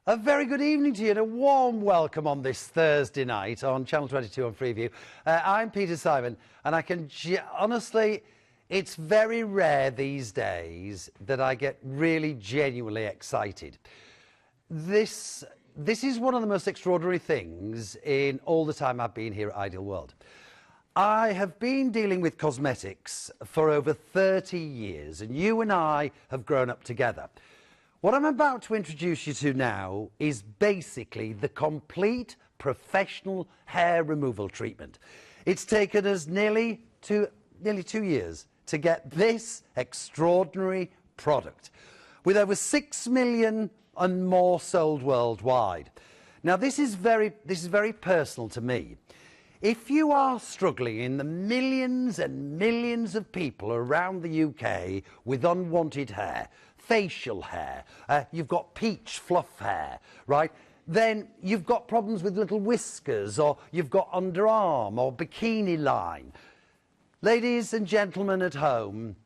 A very good evening to you and a warm welcome on this Thursday night on Channel 22 on Freeview. I'm Peter Simon, and I can honestly, it's very rare these days that I get really genuinely excited. This is one of the most extraordinary things in all the time I've been here at Ideal World. I have been dealing with cosmetics for over 30 years, and you and I have grown up together. What I'm about to introduce you to now is basically the complete professional hair removal treatment. It's taken us nearly 2 years to get this extraordinary product, with over 6 million and more sold worldwide. Now, this is very personal to me. If you are struggling in the millions and millions of people around the UK with unwanted hair, facial hair, you've got peach fluff hair, right? Then you've got problems with little whiskers, or you've got underarm or bikini line. Ladies and gentlemen at home,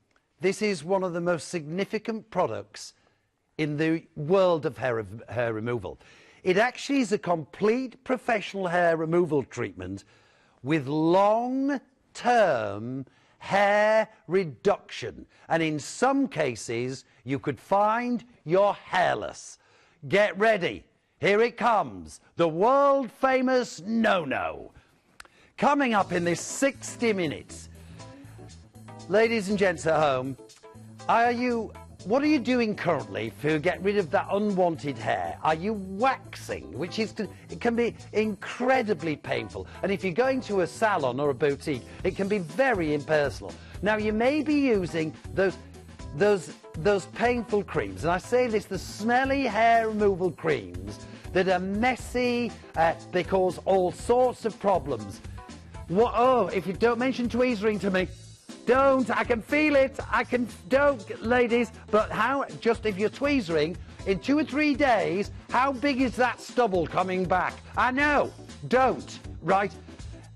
this is one of the most significant products in the world of hair removal. It actually is a complete professional hair removal treatment with long-term hair reduction, and in some cases you could find you're hairless. Get ready, here it comes, the world famous NoNo. Coming up in this 60 minutes. Ladies and gents at home, what are you doing currently to get rid of that unwanted hair? Are you waxing, it can be incredibly painful, and if you're going to a salon or a boutique, it can be very impersonal. Now, you may be using those painful creams, and I say this, the smelly hair removal creams that are messy, they cause all sorts of problems. If you don't mention tweezering to me, don't, I can feel it, don't, ladies, but if you're tweezering, in 2 or 3 days, how big is that stubble coming back? I know, don't, right?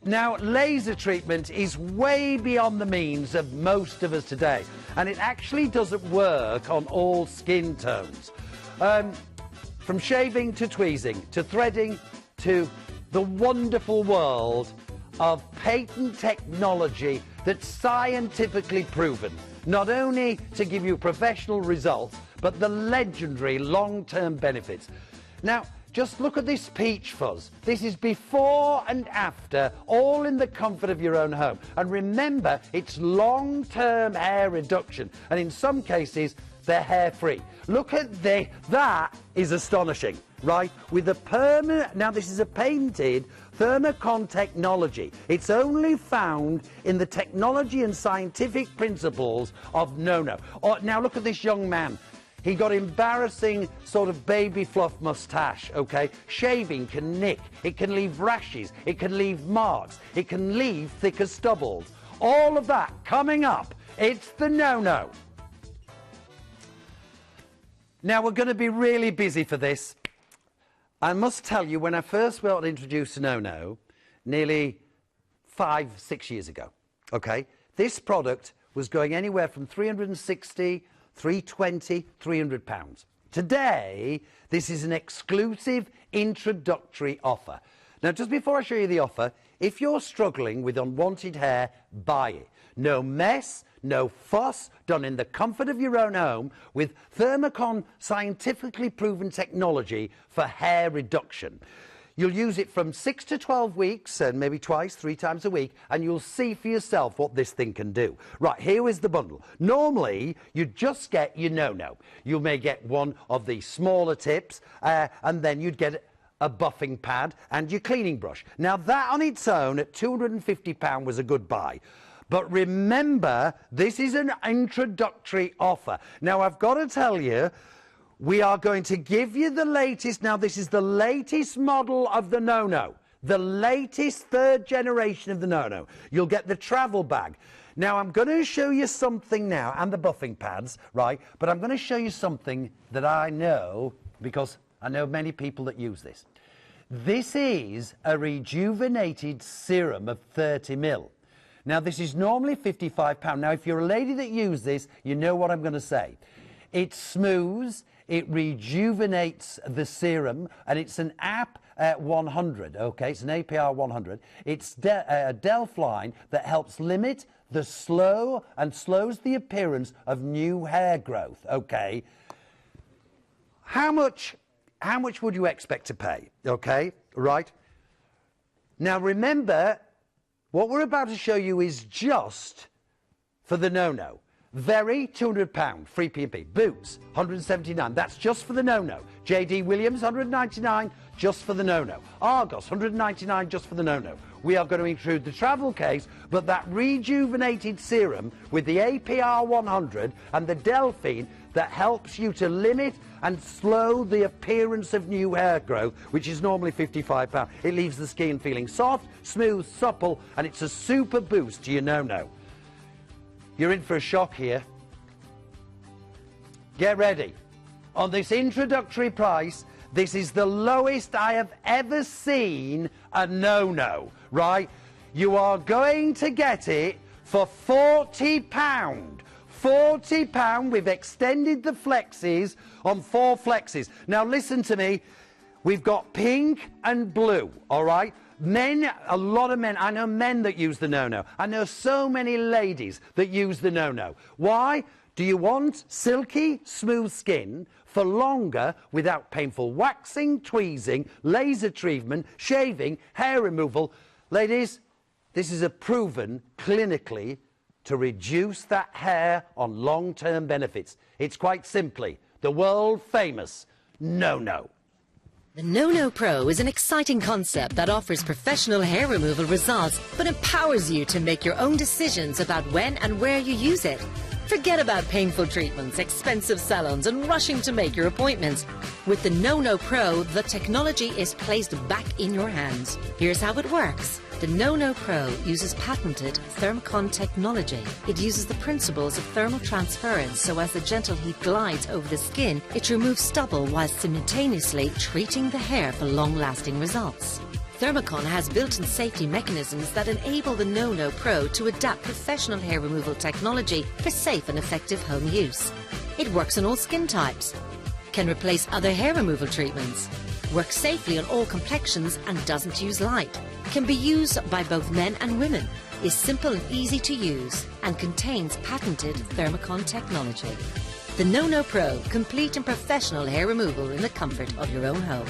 Now, laser treatment is way beyond the means of most of us today, and it actually doesn't work on all skin tones. From shaving to tweezing, to threading, to the wonderful world of patent technology that's scientifically proven, not only to give you professional results, but the legendary long-term benefits. Now, just look at this peach fuzz. This is before and after, all in the comfort of your own home. And remember, it's long-term hair reduction, and in some cases, they're hair-free. Look at this. That is astonishing, right? With a permanent, now this is a patented thermocon technology. It's only found in the technology and scientific principles of NoNo. Now look at this young man. He got embarrassing sort of baby fluff mustache, okay? Shaving can nick, it can leave rashes, it can leave marks, it can leave thicker stubbles. All of that coming up. It's the NoNo. Now, we're going to be really busy for this. I must tell you, when I first got introduced to NoNo, nearly 5-6 years ago, okay, this product was going anywhere from 360, 320, 300 pounds. Today, this is an exclusive introductory offer. Now, just before I show you the offer, if you're struggling with unwanted hair, buy it. No mess, no fuss, done in the comfort of your own home with Thermocon scientifically proven technology for hair reduction. You'll use it from 6 to 12 weeks, and maybe twice, 3 times a week, and you'll see for yourself what this thing can do. Right, here is the bundle. Normally, you just get your NoNo. You may get one of the smaller tips, and then you'd get a buffing pad and your cleaning brush. Now, that on its own at £250 was a good buy. But remember, this is an introductory offer. Now, I've got to tell you, we are going to give you the latest. Now, this is the latest model of the NoNo, the latest 3rd generation of the NoNo. You'll get the travel bag. Now, I'm going to show you something now, and the buffing pads, right? But I'm going to show you something that I know, because I know many people that use this. This is a rejuvenated serum of 30 ml. Now, this is normally £55. Now, if you're a lady that uses this, you know what I'm going to say. It's smooth, It rejuvenates the serum, and it's an AP 100, okay? It's an APR 100. It's a Delph line that helps limit the slows the appearance of new hair growth, okay? How much would you expect to pay, okay? Right? Now remember, what we're about to show you is just for the NoNo. Very, £200, free P&P. Boots, £179. That's just for the NoNo. JD Williams, £199, just for the NoNo. Argos, £199, just for the NoNo. We are going to include the travel case, but that rejuvenated serum with the APR 100 and the Delphine that helps you to limit and slow the appearance of new hair growth, which is normally £55. It leaves the skin feeling soft, smooth, supple, and it's a super boost to your NoNo. You're in for a shock here. Get ready. On this introductory price, this is the lowest I have ever seen a NoNo, right? You are going to get it for £40. £40. We've extended the flexes on 4 flexes. Now listen to me. We've got pink and blue, all right? Men, a lot of men, I know men that use the NoNo. I know so many ladies that use the NoNo. Why? Do you want silky, smooth skin for longer without painful waxing, tweezing, laser treatment, shaving, hair removal? Ladies, this is a proven clinically to reduce that hair on long-term benefits. It's quite simply the world-famous NoNo. The NoNo Pro is an exciting concept that offers professional hair removal results, but empowers you to make your own decisions about when and where you use it. Forget about painful treatments, expensive salons, and rushing to make your appointments. With the NoNo Pro, the technology is placed back in your hands. Here's how it works. The NoNo Pro uses patented Thermocon technology. It uses the principles of thermal transference, so as the gentle heat glides over the skin, it removes stubble while simultaneously treating the hair for long-lasting results. Thermocon has built-in safety mechanisms that enable the NoNo Pro to adapt professional hair removal technology for safe and effective home use. It works on all skin types, can replace other hair removal treatments, works safely on all complexions and doesn't use light, can be used by both men and women, is simple and easy to use, and contains patented Thermocon technology. The NoNo Pro, complete and professional hair removal in the comfort of your own home.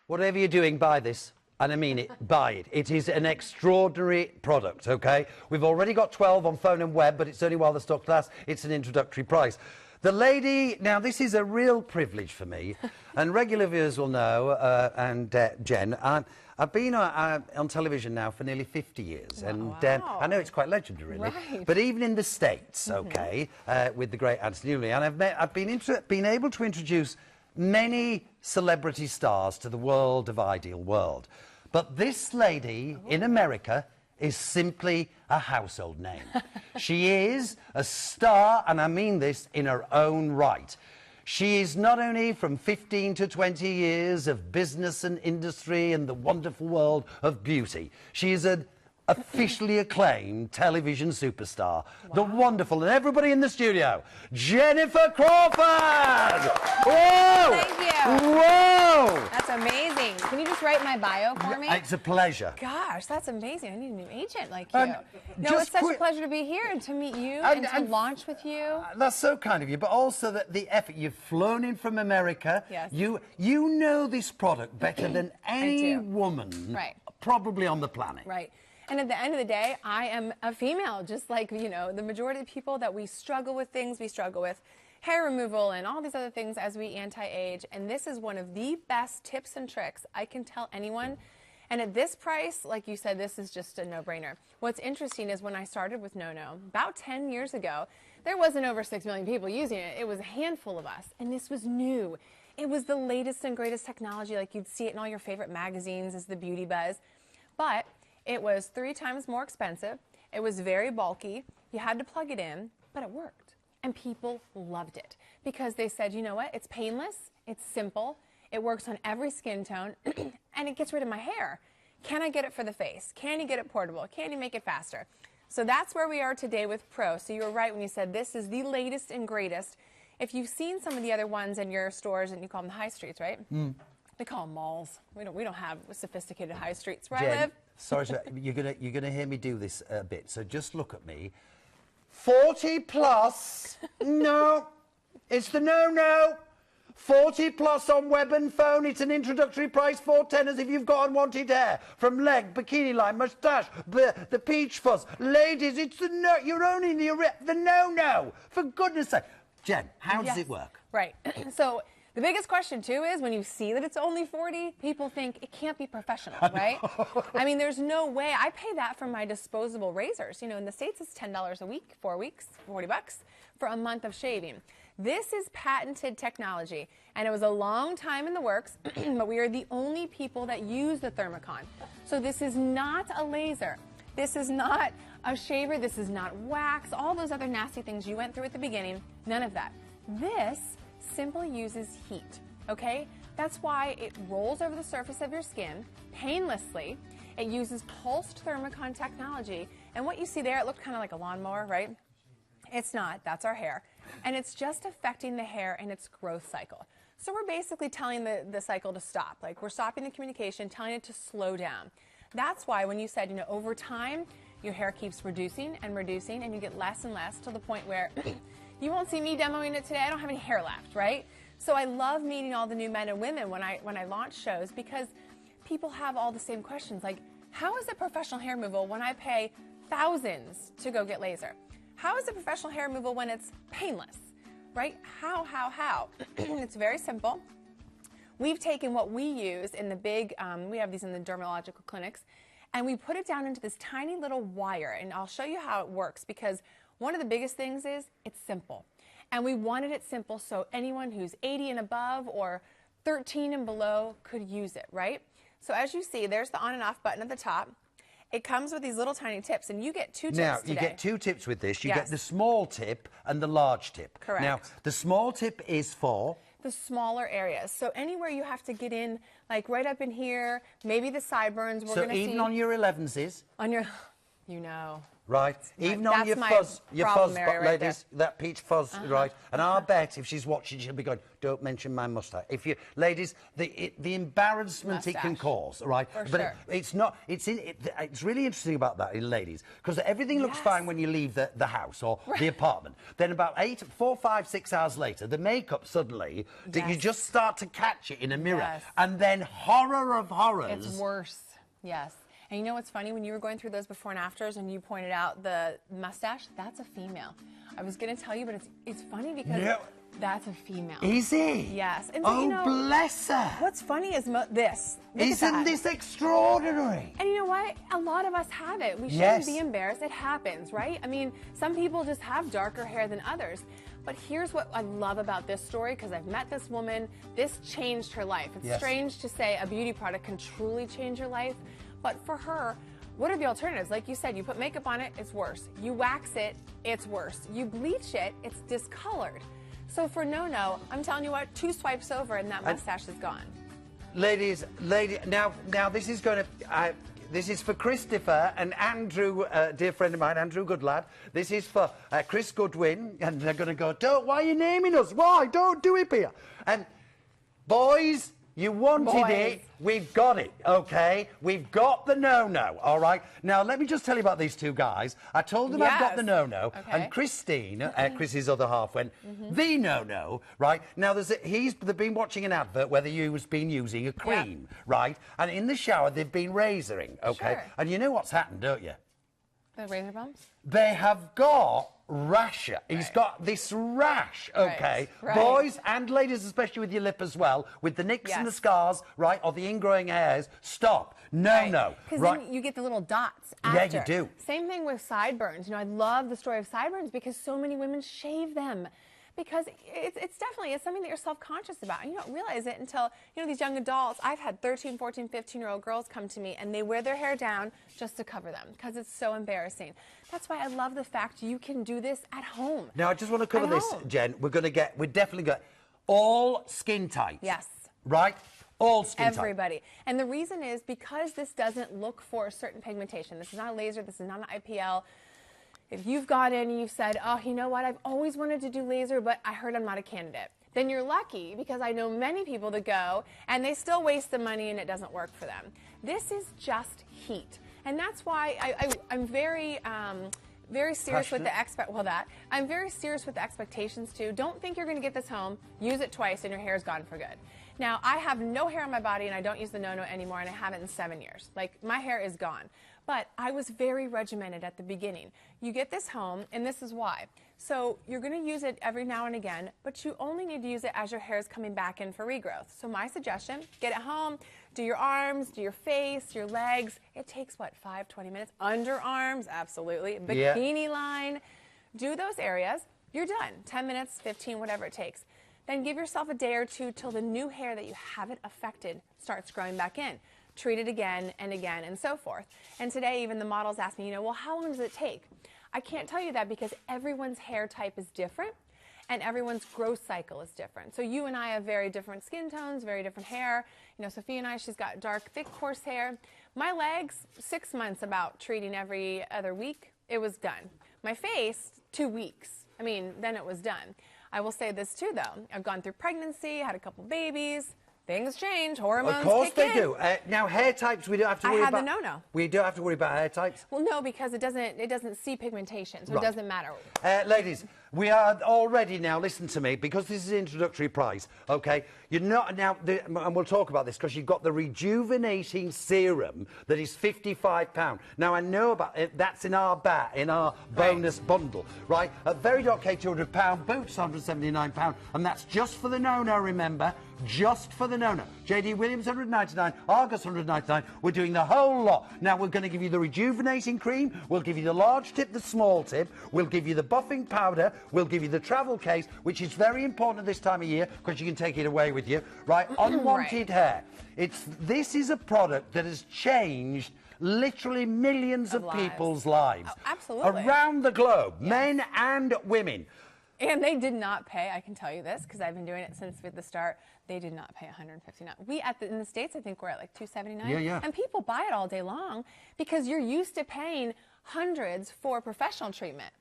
Whatever you're doing, buy this. And I mean it, buy it. It is an extraordinary product, okay? We've already got 12 on phone and web, but it's only while the stock lasts. It's an introductory price. The lady, now this is a real privilege for me, and regular viewers will know, and Jen, I've been on television now for nearly 50 years, and I know it's quite legendary, really. Right. But even in the States, okay, with the great Anthony Newley, and I've been able to introduce many celebrity stars to the world of Ideal World. But this lady in America is simply a household name. She is a star, and I mean this in her own right. She is not only from 15 to 20 years of business and industry and the wonderful world of beauty. She is an officially acclaimed television superstar. Wow. The wonderful, and everybody in the studio, Jennifer Crawford! Whoa! Thank you. Whoa! That's amazing. Can you just write my bio for me? It's a pleasure. Gosh, that's amazing. I need a new agent like you. No, it's such a pleasure to be here and to meet you and to launch with you. That's so kind of you, but also the effort. You've flown in from America. Yes. You know this product better than any woman probably on the planet. Right. And at the end of the day, I am a female, just like, you know, the majority of the people that we struggle with things. We struggle with hair removal and all these other things as we anti-age. And this is one of the best tips and tricks I can tell anyone. And at this price, like you said, this is just a no-brainer. What's interesting is when I started with NoNo, about 10 years ago, there wasn't over 6 million people using it. It was a handful of us. And this was new. It was the latest and greatest technology, like you'd see it in all your favorite magazines as the beauty buzz. But it was 3 times more expensive. It was very bulky. You had to plug it in, but it worked. And people loved it because they said, you know what? It's painless. It's simple. It works on every skin tone, and it gets rid of my hair. Can I get it for the face? Can you get it portable? Can you make it faster? So that's where we are today with Pro. So you were right when you said this is the latest and greatest if you've seen some of the other ones in your stores, and you call them high streets, right? They call them malls. We don't have sophisticated high streets where I live. Sorry, you're gonna hear me do this a bit. So just look at me. 40 plus. No, it's the no. 40 plus on web and phone. It's an introductory price, 410 if you've got unwanted hair. From leg, bikini line, moustache, the peach fuzz. Ladies, it's the no. You're only the no. For goodness sake. Jen, how does it work? Right. So the biggest question, too, is when you see that it's only 40, people think it can't be professional, right? I mean, there's no way. I pay that for my disposable razors. You know, in the States, it's $10 a week, 4 weeks, $40 for a month of shaving. This is patented technology, and it was a long time in the works, but we are the only people that use the Thermicon. So this is not a laser. This is not a shaver. This is not wax. All those other nasty things you went through at the beginning, none of that. This simply uses heat, okay? That's why it rolls over the surface of your skin painlessly. It uses pulsed Thermicon technology, and what you see there, it looked kind of like a lawnmower, right? It's not. That's our hair. And it's just affecting the hair and its growth cycle. So we're basically telling the cycle to stop. Like, we're stopping the communication, telling it to slow down. That's why when you said, you know, over time, your hair keeps reducing, and you get less and less to the point where you won't see me demoing it today. I don't have any hair left, right? So I love meeting all the new men and women when I launch shows, because people have all the same questions. Like, how is it professional hair removal when I pay thousands to go get laser? How is it professional hair removal when it's painless, right? How? It's very simple. We've taken what we use in the big, we have these in the dermatological clinics, and we put it down into this tiny little wire, and I'll show you how it works, because one of the biggest things is it's simple. And we wanted it simple so anyone who's 80 and above or 13 and below could use it, right? So as you see, there's the on and off button at the top. It comes with these little tiny tips, and you get 2 tips now, today. you get 2 tips with this. You Yes. get the small tip and the large tip. Correct. Now, the small tip is for the smaller areas. So anywhere you have to get in, like right up in here, maybe the sideburns. We're so gonna even see on your 11s, on your, you know. right? Even on your my fuzz, problem area right ladies, that peach fuzz, right? And I'll bet if she's watching, she'll be going, "Don't mention my mustache." If you, ladies, the embarrassment it can Mustache. cause, right? For but sure. it's not. It's really interesting about that in ladies, because everything looks Yes. fine when you leave the house or the apartment. Then about 4, 5, 6 hours later, the makeup suddenly that you Yes. just start to catch it in a mirror, Yes. and then horror of horrors. It's worse. Yes. And you know what's funny? When you were going through those before and afters and you pointed out the mustache, that's a female. I was going to tell you, but it's funny because No. that's a female. Is he? Yes. And Oh, you know, bless her. what's funny is this. Look at Isn't that. this extraordinary? And you know what? A lot of us have it. We shouldn't Yes. be embarrassed. It happens, right? I mean, some people just have darker hair than others. But here's what I love about this story, because I've met this woman. This changed her life. It's Yes. strange to say a beauty product can truly change your life. But for her, what are the alternatives? Like you said, you put makeup on it, it's worse. You wax it, it's worse. You bleach it, it's discolored. So for NoNo, I'm telling you what, 2 swipes over and that mustache is gone. Ladies, now this is going to. This is for Christopher and Andrew, dear friend of mine, Andrew Goodlad. This is for Chris Goodwin, and they're going to go, why are you naming us? Why? Don't do it, Peter. And boys, you wanted it, we've got it, okay? We've got the NoNo, all right? Now, let me just tell you about these 2 guys. I told them I've got the NoNo, Okay. and Christine, Chris's other half, went, the NoNo, right? Now, they've been watching an advert where they've been using a cream, right? And in the shower, they've been razoring, okay? Sure. And you know what's happened, don't you? The razor bumps? They have got rasher. He's got this rash, okay? Right. Boys and ladies, especially with your lip as well, with the nicks and the Yes. scars, right, or the ingrowing hairs, stop. No. Because Right. then you get the little dots Yeah, after. you do. Same thing with sideburns. You know, I love the story of sideburns because so many women shave them. Because it's definitely something that you're self-conscious about. And you don't realize it until, you know, these young adults. I've had 13, 14, 15-year-old girls come to me and they wear their hair down just to cover them because it's so embarrassing. That's why I love the fact you can do this at home. Now, I just want to cover At this, home. Jen. We're definitely got all skin types. Yes. Right? All skin types. Everybody. And the reason is because this doesn't look for a certain pigmentation. This is not a laser. This is not an IPL. If you've gone in and you've said, oh, you know what, I've always wanted to do laser, but I heard I'm not a candidate, then you're lucky, because I know many people that go and they still waste the money and it doesn't work for them. This is just heat. And that's why I'm very serious with the I'm very serious with the expectations too. Don't think you're going to get this home, use it twice, and your hair's gone for good. Now, I have no hair on my body, and I don't use the NoNo anymore, and I haven't in 7 years. Like, my hair is gone. But I was very regimented at the beginning. You get this home, and this is why. So you're going to use it every now and again, but you only need to use it as your hair is coming back in for regrowth. So my suggestion, get it home, do your arms, do your face, your legs. It takes, what, 5-20 minutes? Underarms, absolutely. Bikini line. Do those areas. You're done. 10 minutes, 15, whatever it takes. Then give yourself a day or two till the new hair that you haven't affected starts growing back in. Treat it again and again and so forth. And today even the models ask me, well, how long does it take? I can't tell you that because everyone's hair type is different and everyone's growth cycle is different. So you and I have very different skin tones, very different hair. Sophia and I, she's got dark, thick, coarse hair. My legs, 6 months about treating every other week, it was done. My face, 2 weeks. Then it was done. I will say this too, though. I've gone through pregnancy, had a couple babies. Things change. Hormones kick in. Of course they do. Now, hair types, we don't have to worry about. I had the NoNo. We don't have to worry about hair types? Well, no, because it doesn't see pigmentation, so it doesn't matter. Ladies, we are already now, listen to me, because this is an introductory price, okay? You're not now, and we'll talk about this, because you've got the rejuvenating serum that is £55. Now, I know about it, that's in our bonus bundle, right? At Very.K, £200, Boots, £179, and that's just for the NoNo, remember? Just for the NoNo. JD Williams, £199, Argos, £199. We're doing the whole lot. Now, we're going to give you the rejuvenating cream, we'll give you the large tip, the small tip, we'll give you the buffing powder, we'll give you the travel case, which is very important this time of year, because you can take it away with you, right? Unwanted hair. This is a product that has changed literally millions of people's lives. Oh, absolutely. Around the globe, men and women. And they did not pay, I can tell you this, because I've been doing it since the start. They did not pay $159. In the States, I think we're at like $279. Yeah. And people buy it all day long because you're used to paying hundreds for professional treatment.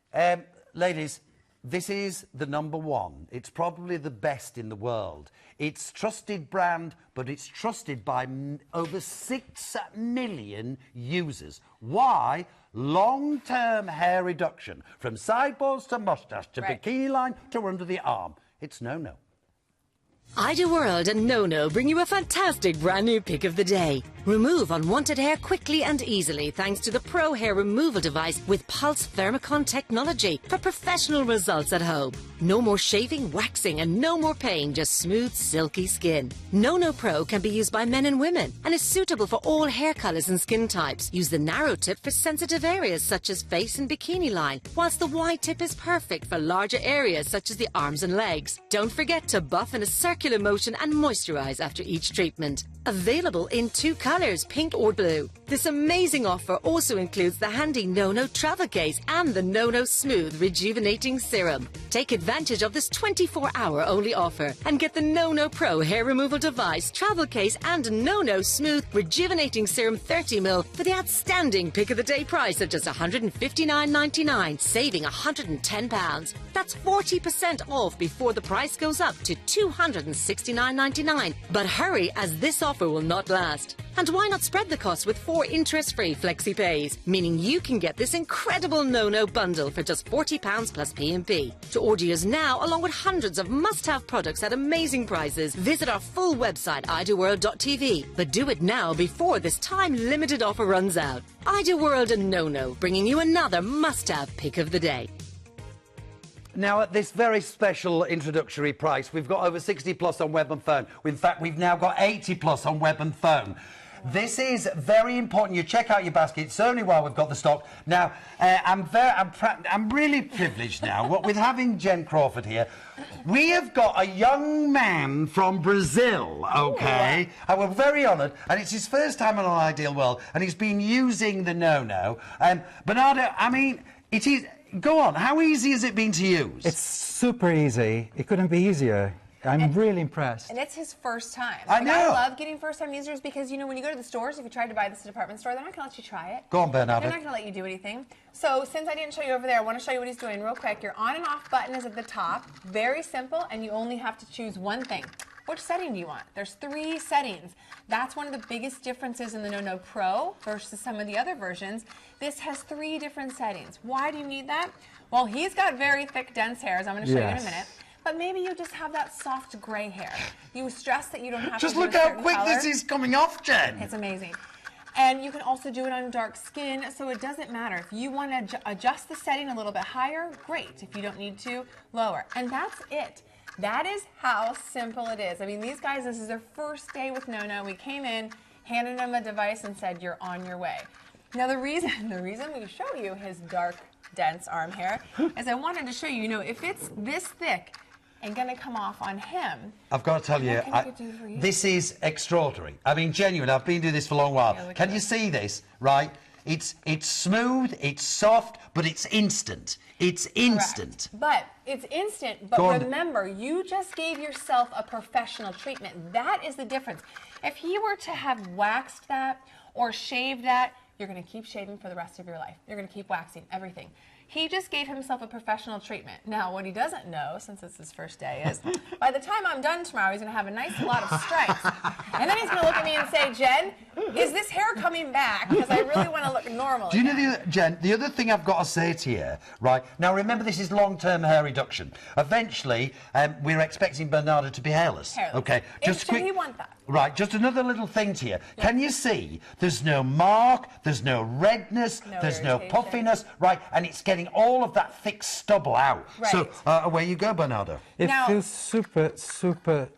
Ladies, this is the #1. It's probably the best in the world. It's trusted brand, but it's trusted by over 6 million users. Why? Long-term hair reduction, from sideburns to mustache to bikini line to under the arm. It's NoNo. Ida World and NoNo bring you a fantastic brand new pick of the day. Remove unwanted hair quickly and easily thanks to the Pro Hair Removal Device with Pulse Thermocon technology for professional results at home. No more shaving, waxing, and no more pain, just smooth, silky skin. NoNo Pro can be used by men and women and is suitable for all hair colors and skin types. Use the narrow tip for sensitive areas such as face and bikini line, whilst the wide tip is perfect for larger areas such as the arms and legs. Don't forget to buff in a circular motion and moisturize after each treatment. Available in 2 colors, pink or blue. This amazing offer also includes the handy NoNo travel case and the NoNo Smooth Rejuvenating Serum. Take advantage of this 24-hour only offer and get the NoNo Pro Hair Removal Device, travel case and NoNo Smooth Rejuvenating Serum 30ml for the outstanding pick of the day price of just $159.99, saving £110. That's 40% off before the price goes up to $269.99. But hurry, as this offer will not last. And why not spread the cost with 4 interest-free flexi pays, meaning you can get this incredible NoNo bundle for just £40 plus P&P. To order yours now, along with hundreds of must-have products at amazing prices, visit our full website, idaworld.tv. But do it now before this time-limited offer runs out. Ida World and NoNo, bringing you another must-have pick of the day. Now, at this very special introductory price, we've got over 60 plus on web and phone. In fact, we've now got 80 plus on web and phone. This is very important. You check out your basket, certainly while we've got the stock. Now, I'm really privileged now with having Jen Crawford here. We have got a young man from Brazil, okay? And we're very honoured, and it's his first time on An Ideal World, and he's been using the NoNo. Bernardo, it is... Go on, how easy has it been to use? It's super easy. It couldn't be easier. I'm really impressed. And it's his first time. I know. I love getting first-time users because, you know, when you go to the stores, if you tried to buy this at a department store, they're not going to let you try it. Go on, Bernardo. They're not going to let you do anything. So since I didn't show you over there, I want to show you what he's doing real quick. Your on and off button is at the top. Very simple, and you only have to choose one thing. Which setting do you want? There's 3 settings. That's one of the biggest differences in the NoNo Pro versus some of the other versions. This has 3 different settings. Why do you need that? Well, he's got very thick, dense hair, as I'm going to show you in a minute. But maybe you just have that soft gray hair. You stress that you don't have Just to do look a how certain quick color. this is coming off, Jen. It's amazing. And you can also do it on dark skin, so it doesn't matter. If you want to adjust the setting a little bit higher, great. If you don't need to, lower. And that's it. That is how simple it is. I mean, these guys, this is their first day with NoNo. We came in, handed them a device, and said, you're on your way. Now, the reason we show you his dark, dense arm hair is I wanted to show you, you know, if it's this thick and going to come off on him. I've got to tell you, this is extraordinary. I mean, genuinely, I've been doing this for a long while. Yeah, Can you see this, right? It's smooth, it's soft, but it's instant. It's instant. Correct. But it's instant, but remember, you just gave yourself a professional treatment. That is the difference. If he were to have waxed that or shaved that, you're going to keep shaving for the rest of your life. You're going to keep waxing everything. He just gave himself a professional treatment. Now, what he doesn't know, since it's his first day, is by the time I'm done tomorrow, he's going to have a nice lot of stripes. And then he's going to look at me and say, Jen, is this hair coming back? Because I really want to look normal. Do you know, Jen, the other thing I've got to say to you, right? Now, remember, this is long-term hair reduction. Eventually, we're expecting Bernardo to be hairless. Okay, just quick. He want that. Right, just another little thing to you. Yeah. Can you see there's no mark, there's no redness, there's no puffiness, right? And it's getting all of that thick stubble out. Right. So, away you go, Bernardo. It feels super, super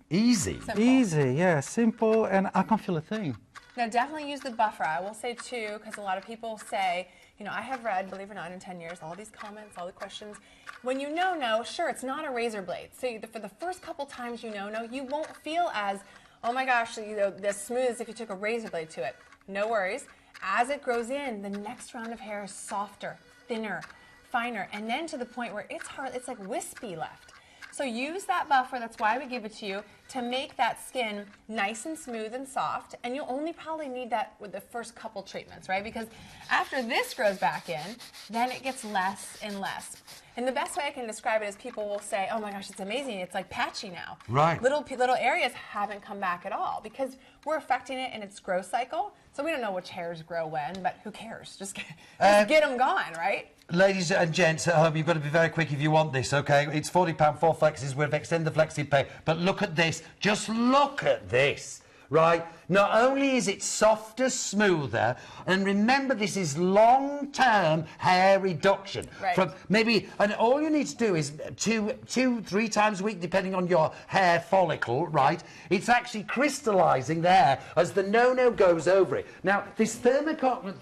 easy. Simple. Easy, yeah, simple, and I can't feel a thing. Now, definitely use the buffer. I will say, too, because a lot of people say, you know, I have read, believe it or not, in 10 years, all these comments, all the questions. When you NoNo, sure, it's not a razor blade. So for the first couple times you NoNo, you won't feel as, oh my gosh, you know, as smooth as if you took a razor blade to it. No worries. As it grows in, the next round of hair is softer, thinner, finer, and then to the point where it's hard, it's like wispy left. So use that buffer, that's why we give it to you, to make that skin nice and smooth and soft, and you'll only probably need that with the first couple treatments, right? Because after this grows back in, then it gets less and less. And the best way I can describe it is people will say, oh my gosh, it's amazing, it's like patchy now. Right. Little areas haven't come back at all because we're affecting it in its growth cycle, so we don't know which hairs grow when, but who cares? Just get them gone, right? Ladies and gents at home, you've got to be very quick if you want this, okay? It's £40, 4 flexes. We've extended the flexi pay. But look at this. Just look at this, right? Not only is it softer, smoother, and remember, this is long-term hair reduction. Right. From maybe, and all you need to do is two, 3 times a week, depending on your hair follicle, right? It's actually crystallising the hair as the NoNo goes over it. Now, this Thermocon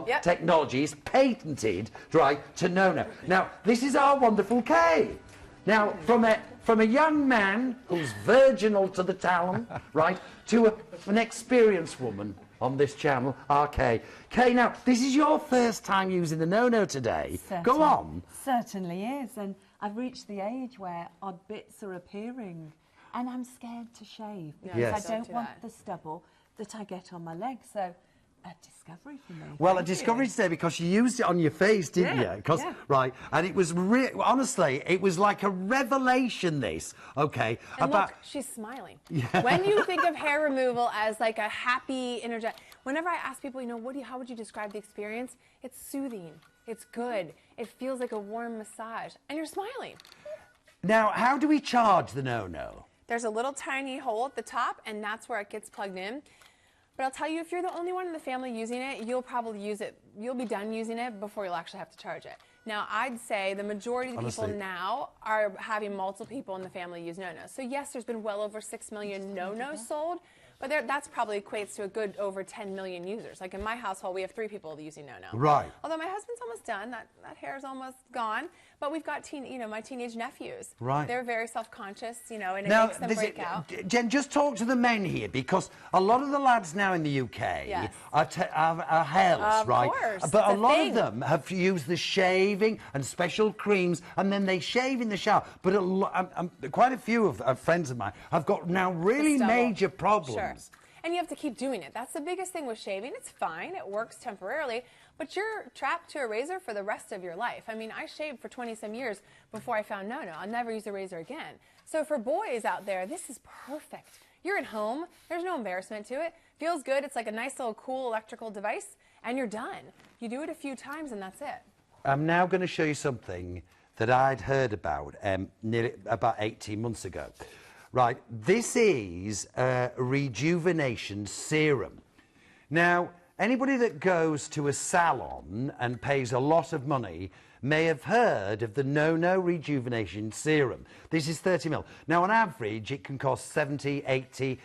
Yep. technology is patented, right, to NoNo. Now, this is our wonderful Kay. Now, from a young man who's virginal to the talon, right, to an experienced woman on this channel, our Kay. Kay, now, this is your first time using the NoNo today. Go on. Certainly is, and I've reached the age where odd bits are appearing, and I'm scared to shave because Yes. I don't want the stubble that I get on my legs. So, a discovery for me. Well, a discovery today because you used it on your face, didn't you? Right, and it was honestly, it was like a revelation. This, okay? And look, she's smiling. Yeah. When you think of hair removal as like a happy, energetic, whenever I ask people, you know, how would you describe the experience? It's soothing. It's good. It feels like a warm massage, and you're smiling. Now, how do we charge the NoNo? There's a little tiny hole at the top, and that's where it gets plugged in. But I'll tell you, if you're the only one in the family using it, you'll probably use it, you'll be done using it before you'll actually have to charge it. Now, I'd say the majority of the people now are having multiple people in the family use NoNo. So yes, there's been well over 6 million NoNos sold, but that's probably equates to a good over 10 million users. Like in my household, we have 3 people using NoNo. Right. Although my husband's almost done, that hair is almost gone. But But we've got my teenage nephews. Right. They're very self-conscious, and it Now, makes them break out. Jen, just talk to the men here, because a lot of the lads now in the UK Yes. are hairless, Of right? course, But it's a a lot thing. of them have used the shaving and special creams, and then they shave in the shower. But quite a few of friends of mine have got now really stubble. major problems. Sure. And you have to keep doing it. That's the biggest thing with shaving. It's fine. It works temporarily. But you're trapped to a razor for the rest of your life. I mean, I shaved for 20-some years before I found NoNo. I'll never use a razor again. So for boys out there, this is perfect. You're at home. There's no embarrassment to it. Feels good. It's like a nice little cool electrical device. And you're done. You do it a few times and that's it. I'm now going to show you something that I'd heard about nearly about 18 months ago. Right, this is a rejuvenation serum. Now, anybody that goes to a salon and pays a lot of money may have heard of the NoNo rejuvenation serum. This is 30 ml. Now, on average, it can cost 70, 80,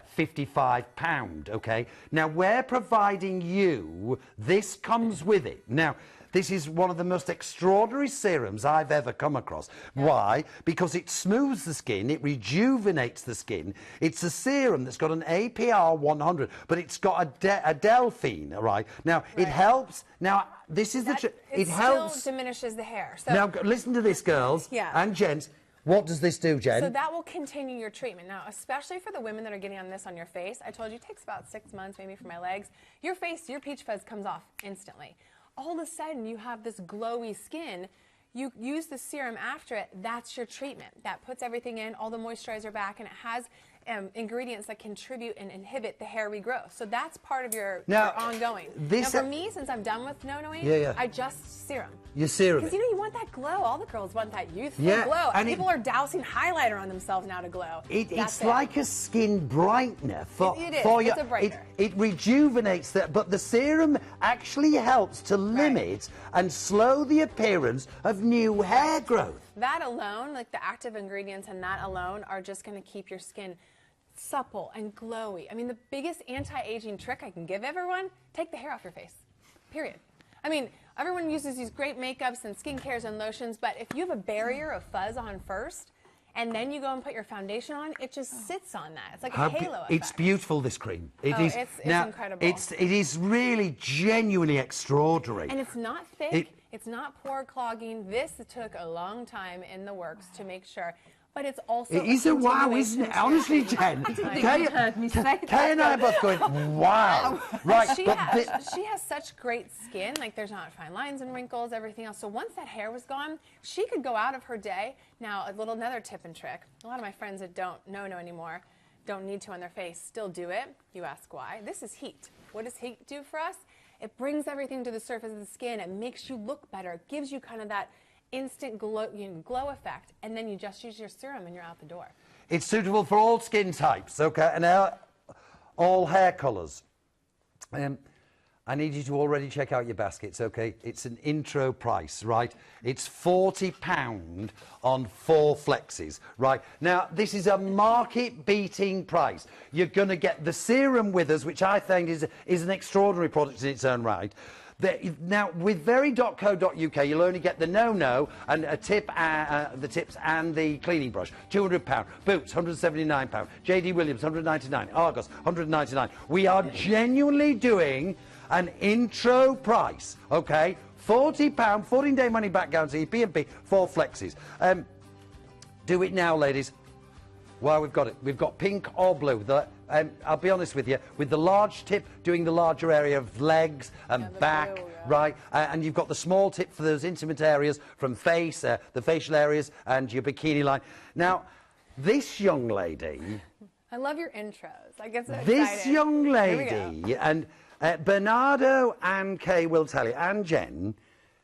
55 pound, okay? Now, we're providing you, this comes with it. Now, this is one of the most extraordinary serums I've ever come across. Yeah. Why? Because it smooths the skin, it rejuvenates the skin. It's a serum that's got an APR 100, but it's got a delphine, right? Now, it helps. Now, this is it helps. Still diminishes the hair. So, now, listen to this, girls and gents. What does this do, Jen? So that will continue your treatment. Now, especially for the women that are getting on this on your face, I told you it takes about 6 months maybe for my legs. Your face, your peach fuzz comes off instantly. All of a sudden, you have this glowy skin. You use the serum after it, that's your treatment. That puts everything in, all the moisturizer back, and it has ingredients that contribute and inhibit the hair regrowth. So that's part of your ongoing. Now, for me, since I'm done with NoNoing, I just serum. Your serum. Because you want that glow. All the girls want that youthful glow. And people are dousing highlighter on themselves now to glow. It's like a skin brightener for it's your. a brightener. It rejuvenates that, but the serum actually helps to limit and slow the appearance of new hair growth. That alone, like the active ingredients and that alone, are just going to keep your skin supple and glowy. I mean, the biggest anti-aging trick I can give everyone, take the hair off your face, period. I mean, everyone uses these great makeups and skincares and lotions, but if you have a barrier of fuzz on first, and then you go and put your foundation on, it just sits on that. It's like a halo effect. It's beautiful, this cream. It's incredible. It is really genuinely extraordinary. And it's not thick. It's not pore clogging. This took a long time in the works to make sure. But it's also it is a wow, isn't it? Honestly, Jen. Kay and I are both going, wow. Right. She has such great skin. Like, there's not fine lines and wrinkles, everything else. So once that hair was gone, she could go out of her day. Now, another tip and trick. A lot of my friends that don't know anymore, don't need to on their face, still do it. You ask why. This is heat. What does heat do for us? It brings everything to the surface of the skin. It makes you look better. It gives you kind of that instant glow effect, and then you just use your serum and you're out the door. It's suitable for all skin types, okay, and all hair colours. I need you to already check out your baskets, okay? It's an intro price, right? It's £40 on 4 flexes, right? Now, this is a market-beating price. You're going to get the serum with us, which I think is an extraordinary product in its own right. Now, with very.co.uk, you'll only get the NoNo and the tips and the cleaning brush, £200. Boots, £179. JD Williams, £199. Argos, £199. We are genuinely doing an intro price, okay? £40, 14-day money-back guarantee, P&P, 4 flexes. Do it now, ladies. Well, we've got it. We've got pink or blue. I'll be honest with you, with the large tip doing the larger area of legs and back, blue, right? And you've got the small tip for those intimate areas from face, the facial areas and your bikini line. Now, this young lady... I love your intros. I get so excited. This young lady, and Bernardo and Kay will tell you, and Jen,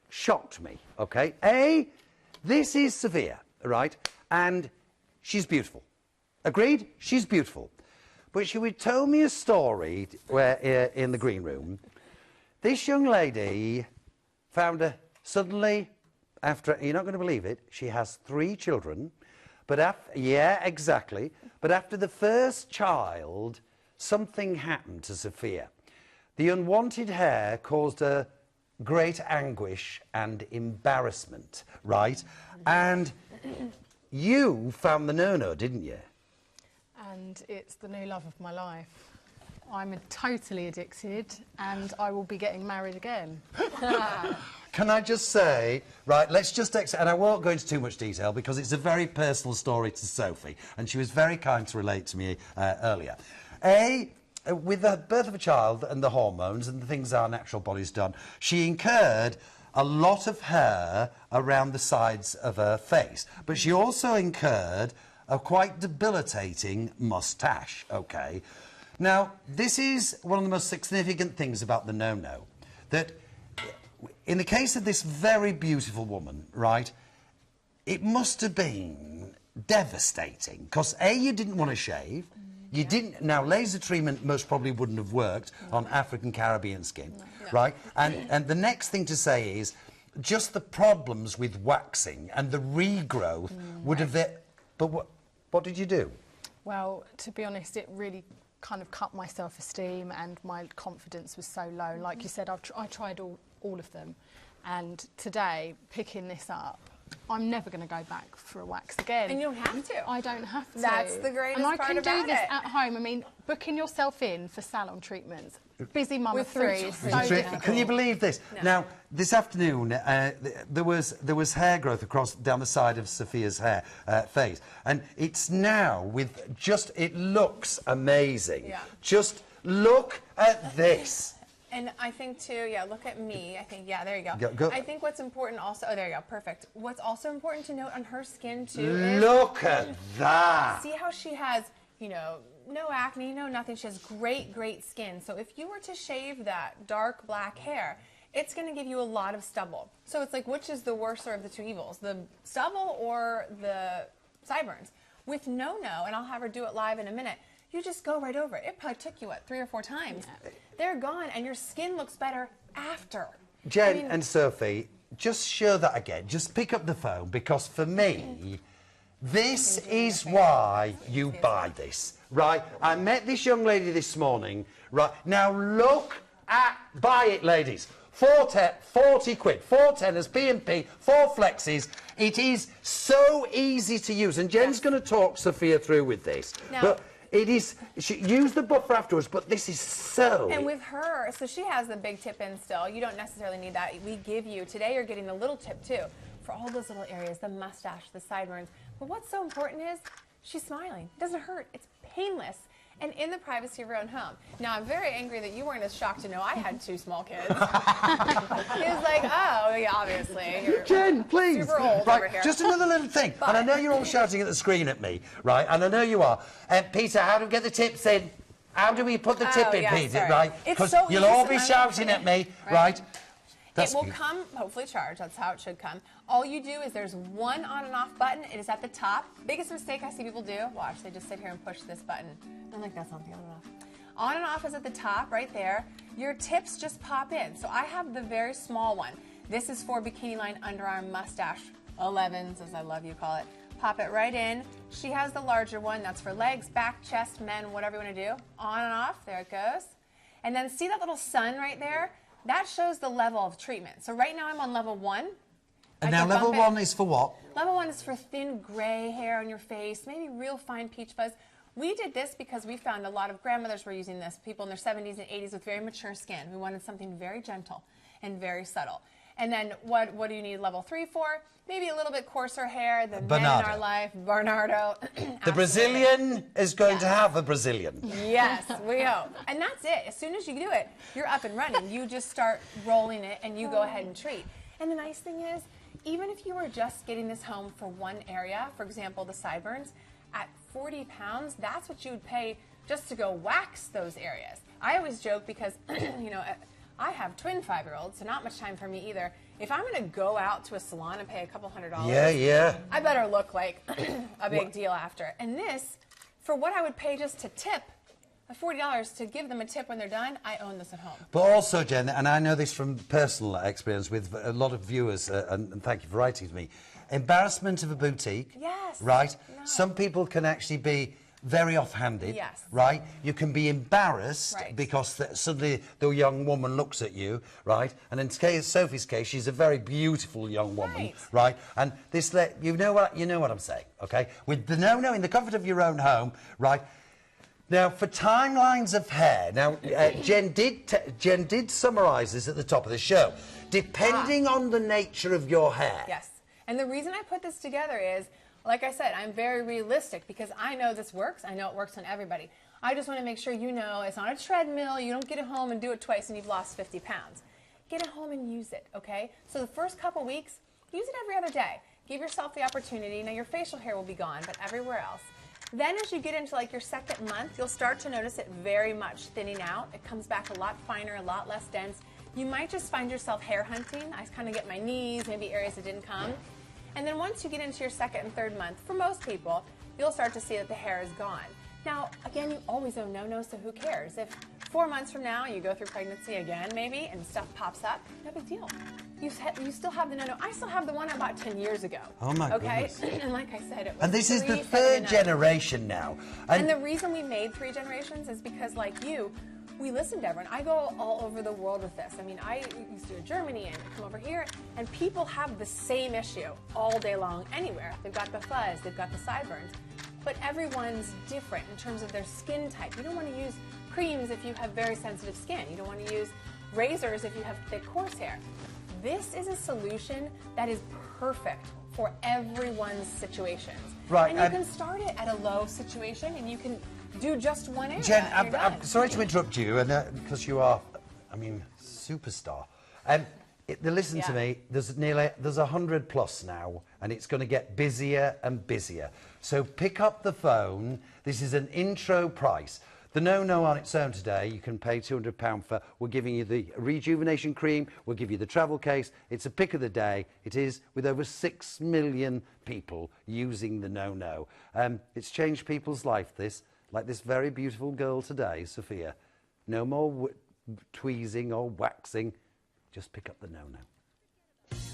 shocked me, okay? This is Sophia, right? And she's beautiful. Agreed? She's beautiful. But she would tell me a story where in the green room, this young lady found suddenly, after, you're not going to believe it, she has 3 children, but yeah, exactly. But after the first child, something happened to Sophia. The unwanted hair caused her great anguish and embarrassment, right? And you found the NoNo, didn't you? And it's the new love of my life. I'm totally addicted, and I will be getting married again. Can I just say, right, let's just, and I won't go into too much detail because it's a very personal story to Sophie, and she was very kind to relate to me earlier. With the birth of a child and the hormones and the things our natural body's done, she incurred a lot of hair around the sides of her face, but she also incurred a quite debilitating moustache, okay? Now, this is one of the most significant things about the NoNo, that in the case of this very beautiful woman, right, it must have been devastating, because A, you didn't want to shave, you didn't, now laser treatment most probably wouldn't have worked on African Caribbean skin, right? And the next thing to say is, just the problems with waxing and the regrowth would have, but what did you do? Well, to be honest, it really kind of cut my self-esteem, and my confidence was so low. Like you said, I tried all of them, and today, picking this up, I'm never going to go back for a wax again. And you don't have to. I don't have to. That's the greatest part part about it. And I can do this it. at home. I mean, booking yourself in for salon treatments, busy mum With of 3 3 is so children. difficult. Can you believe this? No. Now, this afternoon, there was hair growth down the side of Sophia's face, and it's now with just, it looks amazing. Yeah. Just look at this. And I think too, yeah, look at me. I think, yeah, there you go. Go. I think what's important also, oh, there you go, perfect. What's also important to note on her skin too is, Look at that. see how she has, you know, no acne, no nothing. She has great, great skin. So if you were to shave that dark black hair, it's going to give you a lot of stubble. So it's like, which is the worser of the two evils, the stubble or the sideburns? With NoNo, and I'll have her do it live in a minute, you just go right over it. It probably took you, what, 3 or 4 times? Yeah. They're gone, and your skin looks better after. Jen and Sophie, just show that again. Just pick up the phone, because for me, this is why you buy this, right? I met this young lady this morning, right? Now look at, buy it, ladies. 40 quid, 4 tenors, P&P, 4 flexes. It is so easy to use, and Jen's going to talk Sophia through with this. Now, but it is, use the buffer afterwards, but this is so... And with her, so she has the big tip in still. You don't necessarily need that. We give you, today you're getting the little tip too, for all those little areas, the mustache, the sideburns. But what's so important is she's smiling. It doesn't hurt. It's painless. And in the privacy of your own home. Now, I'm very angry that you weren't as shocked to know I had 2 small kids. He was like, oh, yeah, obviously. You're Jen, please. super old Right, over here. just another little thing. And I know you're all shouting at the screen at me, right? And I know you are. Peter, how do we get the tips in? How do we put the tip in, yeah, Peter, sorry. right? It's Because so you'll easy all be sometimes. shouting at me, right? It will come, hopefully charged, that's how it should come. All you do is there's one on and off button, it is at the top. Biggest mistake I see people do, watch, they just sit here and push this button. I'm like, that's not the on and off. On and off is at the top, right there. Your tips just pop in. So I have the very small one. This is for bikini line, underarm, mustache, 11s, as I love you call it. Pop it right in. She has the larger one, that's for legs, back, chest, men, whatever you want to do. On and off, there it goes. And then see that little sun right there? That shows the level of treatment. So right now I'm on level 1. And now level 1 is for what? Level 1 is for thin gray hair on your face, maybe real fine peach fuzz. We did this because we found a lot of grandmothers were using this, people in their 70s and 80s with very mature skin. We wanted something very gentle and very subtle. And then what do you need level 3 for? Maybe a little bit coarser hair, the men in our life, Bernardo. The Brazilian is going to have a Brazilian. Yes, we hope. And that's it. As soon as you do it, you're up and running. You just start rolling it and you go ahead and treat. And the nice thing is, even if you were just getting this home for one area, for example, the sideburns, at 40 pounds, that's what you would pay just to go wax those areas. I always joke because, you know, I have twin 5-year-olds, so not much time for me either. If I'm going to go out to a salon and pay a couple $100, I better look like a big deal after. And this, for what I would pay just to tip, $40 to give them a tip when they're done, I own this at home. But also, Jen, and I know this from personal experience with a lot of viewers, and thank you for writing to me, embarrassment of a boutique. Yes. Right? No. Some people can actually be very offhanded, Yes. right? You can be embarrassed Right. because suddenly the young woman looks at you, right? And in Sophie's case, she's a very beautiful young woman, right? And this, you know what I'm saying, okay? With the NoNo in the comfort of your own home, right? Now, for timelines of hair, now Jen did summarise this at the top of the show. Depending on the nature of your hair. Yes. And the reason I put this together is, like I said, I'm very realistic because I know this works. I know it works on everybody. I just want to make sure you know it's not a treadmill. You don't get it home and do it twice and you've lost 50 pounds. Get it home and use it, okay? So the first couple weeks, use it every other day. Give yourself the opportunity. Now, your facial hair will be gone, but everywhere else. Then as you get into like your second month, you'll start to notice it very much thinning out. It comes back a lot finer, a lot less dense. You might just find yourself hair hunting. I kind of get my knees, maybe areas that didn't come. And then once you get into your second and third month, for most people, you'll start to see that the hair is gone. Now, again, you always own NoNo, so who cares? If 4 months from now you go through pregnancy again, maybe, and stuff pops up, no big deal. You still have the NoNo. I still have the one I bought 10 years ago. Oh my goodness. goodness. And like I said, it was And this is the third $3.79. generation now. And the reason we made 3 generations is because, like you, we listen to everyone. I go all over the world with this. I mean, I used to go to Germany and come over here, and people have the same issue all day long anywhere. They've got the fuzz, they've got the sideburns, but everyone's different in terms of their skin type. You don't want to use creams if you have very sensitive skin. You don't want to use razors if you have thick, coarse hair. This is a solution that is perfect for everyone's situations. Right. And you can start it at a low situation, and you can do just one area. Jen, and you're I'm done. sorry to interrupt you, and because you are, I mean, superstar. Listen to me. There's 100 plus now, and it's going to get busier and busier. So pick up the phone. This is an intro price. The NoNo on its own today, you can pay £200 for. We're giving you the rejuvenation cream. We'll give you the travel case. It's a pick of the day. It is, with over 6 million people using the NoNo. It's changed people's life, this. Like this very beautiful girl today, Sophia. No more tweezing or waxing. Just pick up the NoNo.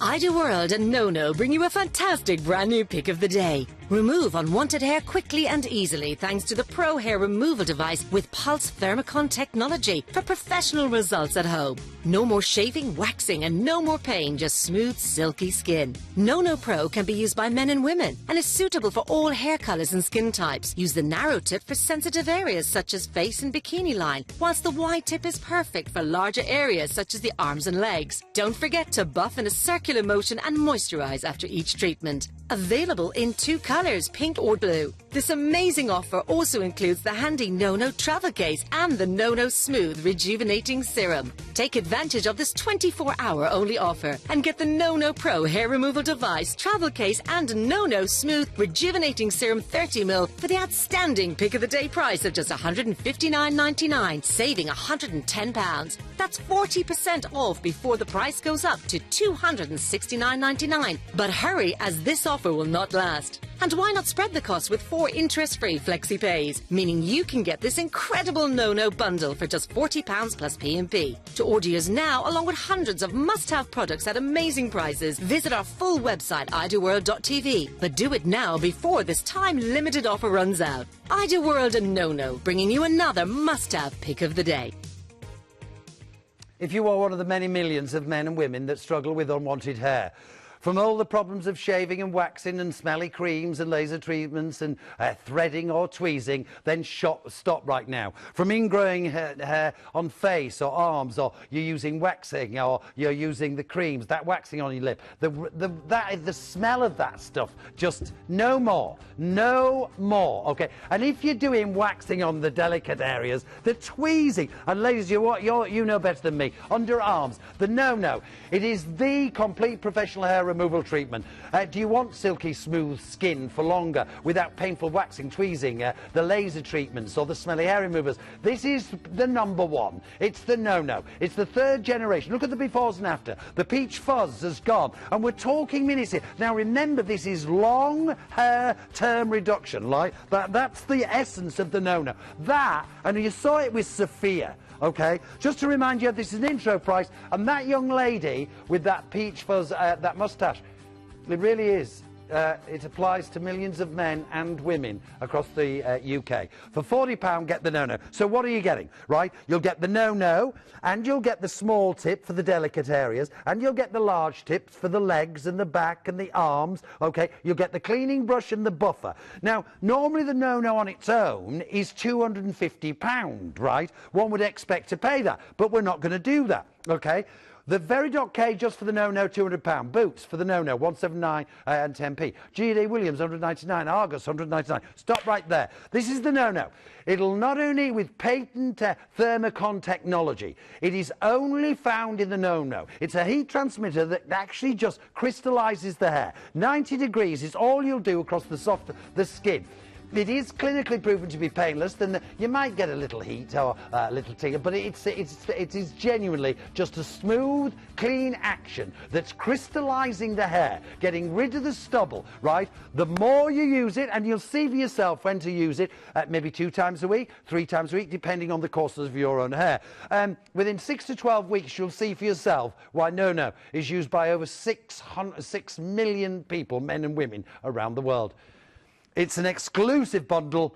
Ida World and NoNo bring you a fantastic brand new pick of the day. Remove unwanted hair quickly and easily thanks to the Pro Hair Removal Device with Pulse Thermocon technology for professional results at home. No more shaving, waxing, and no more pain, just smooth, silky skin. NoNo Pro can be used by men and women and is suitable for all hair colors and skin types. Use the narrow tip for sensitive areas such as face and bikini line, whilst the wide tip is perfect for larger areas such as the arms and legs. Don't forget to buff in a circular motion and moisturize after each treatment. Available in 2 colors, pink or blue. This amazing offer also includes the handy NoNo travel case and the NoNo Smooth Rejuvenating Serum. Take advantage of this 24-hour only offer and get the NoNo Pro Hair Removal Device, travel case and NoNo Smooth Rejuvenating Serum 30ml for the outstanding pick of the day price of just $159.99, saving £110. That's 40% off before the price goes up to $269.99. But hurry, as this offer will not last. And why not spread the cost with 4 interest-free flexi pays, meaning you can get this incredible NoNo bundle for just £40 plus P&P. To order yours now, along with hundreds of must-have products at amazing prices, visit our full website, idaworld.tv. But do it now before this time-limited offer runs out. Ida World and NoNo, bringing you another must-have pick of the day. If you are one of the many millions of men and women that struggle with unwanted hair, from all the problems of shaving and waxing and smelly creams and laser treatments and threading or tweezing, then stop right now. From ingrowing hair on face or arms, or you're using waxing, or you're using the creams, that waxing on your lip, the smell of that stuff, just no more, okay? And if you're doing waxing on the delicate areas, the tweezing, and ladies, you know better than me, underarms, the NoNo, it is the complete professional hair removal treatment. Do you want silky smooth skin for longer without painful waxing, tweezing, the laser treatments or the smelly hair removers? This is the #1. It's the NoNo. It's the 3rd generation. Look at the befores and after. The peach fuzz has gone, and we're talking minutes here. Now remember, this is long hair term reduction, right? That's the essence of the NoNo. That, and you saw it with Sophia. Okay, just to remind you, this is an intro price, and that young lady with that peach fuzz, that moustache, it really is It applies to millions of men and women across the UK. For £40, get the NoNo. So what are you getting, right? You'll get the NoNo, and you'll get the small tip for the delicate areas, and you'll get the large tips for the legs and the back and the arms, okay? You'll get the cleaning brush and the buffer. Now, normally the NoNo on its own is £250, right? One would expect to pay that, but we're not going to do that, okay? The Veridot just for the NoNo, £200. Boots for the NoNo, 179 and 10p. G.D. Williams, 199. Argus, 199. Stop right there. This is the NoNo. It'll not only with patent thermocon technology, it is only found in the NoNo. It's a heat transmitter that actually just crystallizes the hair. 90 degrees is all you'll do across the skin. It is clinically proven to be painless. Then you might get a little heat or a little tingle, but it is genuinely just a smooth, clean action that's crystallizing the hair, getting rid of the stubble, right? The more you use it, and you'll see for yourself when to use it, maybe 2 times a week, 3 times a week, depending on the course of your own hair. Within 6 to 12 weeks, you'll see for yourself why NoNo is used by over 6 million people, men and women, around the world. It's an exclusive bundle.